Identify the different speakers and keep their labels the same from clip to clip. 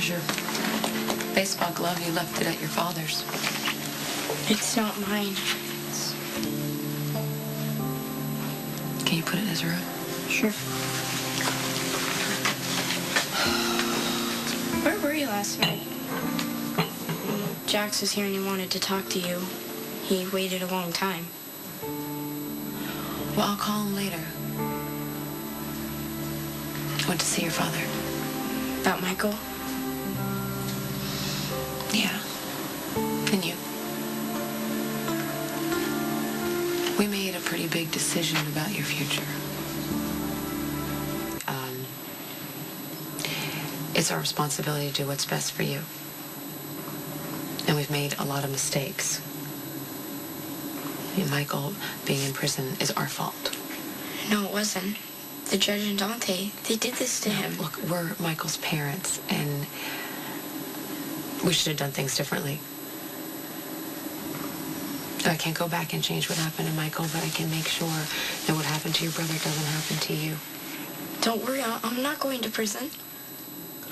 Speaker 1: Where's your baseball glove? You left it at your father's.
Speaker 2: It's not mine.
Speaker 1: Can you put it in his room?
Speaker 2: Sure. Where were you last night? Jax was here and he wanted to talk to you. He waited a long time.
Speaker 1: Well, I'll call him later. Went to see your father.
Speaker 2: About Michael?
Speaker 1: Yeah. And you? We made a pretty big decision about your future. It's our responsibility to do what's best for you. And we've made a lot of mistakes. And Michael being in prison is our fault.
Speaker 2: No, it wasn't. The judge and Dante, they did this to him.
Speaker 1: Look, we're Michael's parents, and we should have done things differently. I can't go back and change what happened to Michael, but I can make sure that what happened to your brother doesn't happen to you.
Speaker 2: Don't worry, I'm not going to prison.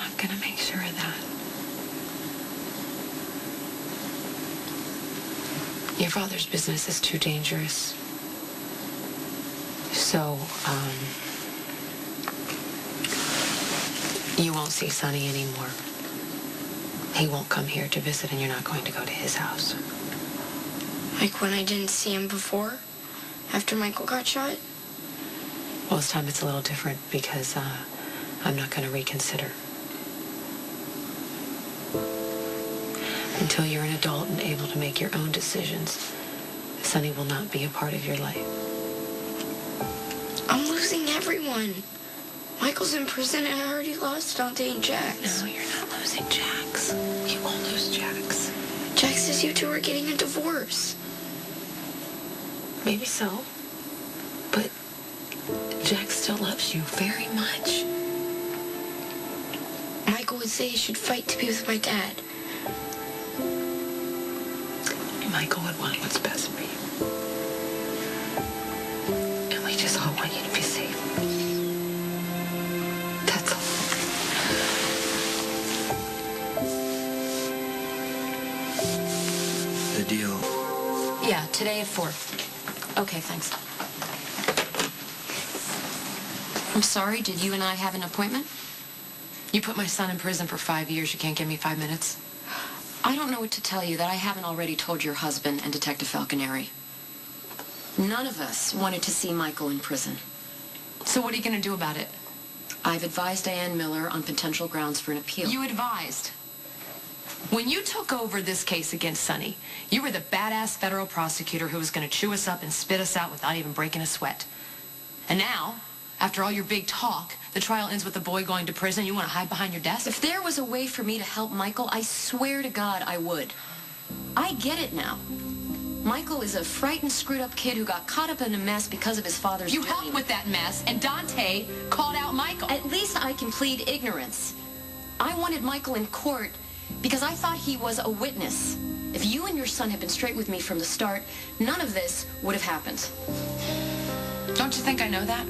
Speaker 1: I'm gonna make sure of that. Your father's business is too dangerous. So, you won't see Sonny anymore. He won't come here to visit, and you're not going to go to his house.
Speaker 2: Like when I didn't see him before? After Michael got shot?
Speaker 1: Well, this time it's a little different because I'm not going to reconsider. Until you're an adult and able to make your own decisions, Sonny will not be a part of your life.
Speaker 2: I'm losing everyone. Michael's in prison and I already lost Dante and Jax.
Speaker 1: No, you're not losing Jax. You won't lose Jax.
Speaker 2: Jax says you two are getting a divorce.
Speaker 1: Maybe so. But Jax still loves you very much.
Speaker 2: Michael would say you should fight to be with my dad.
Speaker 1: Michael would want what's best for you. And we just all want you to be safe. That's all.
Speaker 3: The deal.
Speaker 1: Yeah, today at 4. Okay, thanks. I'm sorry, did you and I have an appointment? You put my son in prison for 5 years. You can't give me 5 minutes?
Speaker 4: I don't know what to tell you that I haven't already told your husband and Detective Falconeri. None of us wanted to see Michael in prison.
Speaker 1: So what are you going to do about it?
Speaker 4: I've advised Diane Miller on potential grounds for an appeal.
Speaker 1: You advised. When you took over this case against Sonny, you were the badass federal prosecutor who was going to chew us up and spit us out without even breaking a sweat. And now, after all your big talk, the trial ends with the boy going to prison. You want to hide behind your desk?
Speaker 4: If there was a way for me to help Michael, I swear to God I would. I get it now. Michael is a frightened, screwed-up kid who got caught up in a mess because of his father's
Speaker 1: You
Speaker 4: doing.
Speaker 1: helped with that mess, and Dante called out Michael.
Speaker 4: At least I can plead ignorance. I wanted Michael in court because I thought he was a witness. If you and your son had been straight with me from the start, none of this would have happened.
Speaker 1: Don't you think I know that?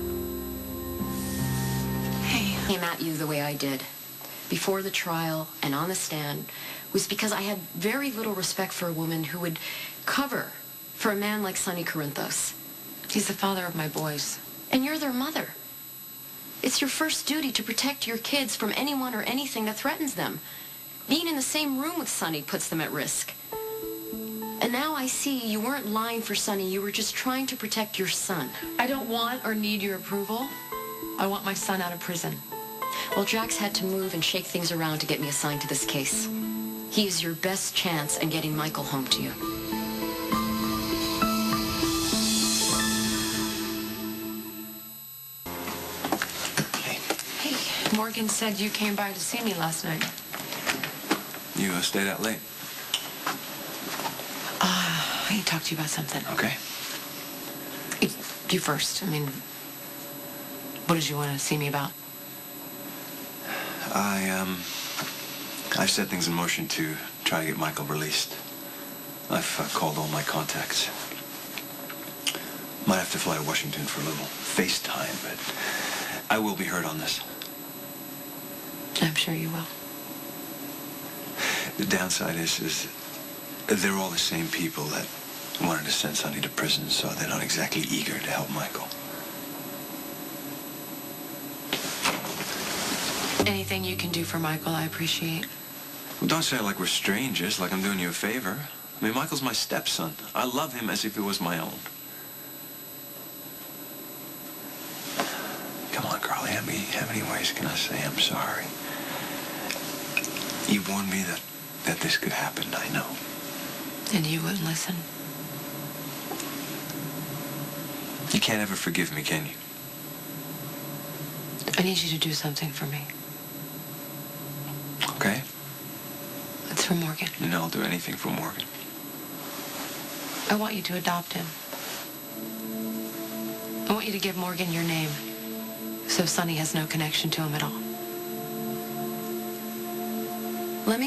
Speaker 1: Hey.
Speaker 4: Came at you the way I did, before the trial and on the stand, was because I had very little respect for a woman who would cover for a man like Sonny Corinthos.
Speaker 1: He's the father of my boys.
Speaker 4: And you're their mother. It's your first duty to protect your kids from anyone or anything that threatens them. Being in the same room with Sonny puts them at risk. And now I see you weren't lying for Sonny. You were just trying to protect your son.
Speaker 1: I don't want or need your approval. I want my son out of prison.
Speaker 4: Well, Jax had to move and shake things around to get me assigned to this case. He is your best chance in getting Michael home to you.
Speaker 1: Hey, Morgan said you came by to see me last night.
Speaker 3: You stayed out late.
Speaker 1: I need to talk to you about something.
Speaker 3: Okay.
Speaker 1: You first. I mean, what did you want to see me about?
Speaker 3: I've set things in motion to try to get Michael released. I've called all my contacts. Might have to fly to Washington for a little FaceTime, but I will be heard on this.
Speaker 1: I'm sure you will.
Speaker 3: The downside is they're all the same people that wanted to send Sonny to prison, so they're not exactly eager to help Michael.
Speaker 1: Anything you can do for Michael, I appreciate.
Speaker 3: Well, don't say it like we're strangers, like I'm doing you a favor. I mean, Michael's my stepson. I love him as if he was my own. Come on, Carly, how many ways can I say I'm sorry? You warned me that this could happen, I know.
Speaker 1: And you wouldn't listen.
Speaker 3: You can't ever forgive me, can you?
Speaker 1: I need you to do something for me.
Speaker 3: Okay?
Speaker 1: It's for Morgan.
Speaker 3: And I'll do anything for Morgan.
Speaker 1: I want you to adopt him. I want you to give Morgan your name, so Sonny has no connection to him at all. Let me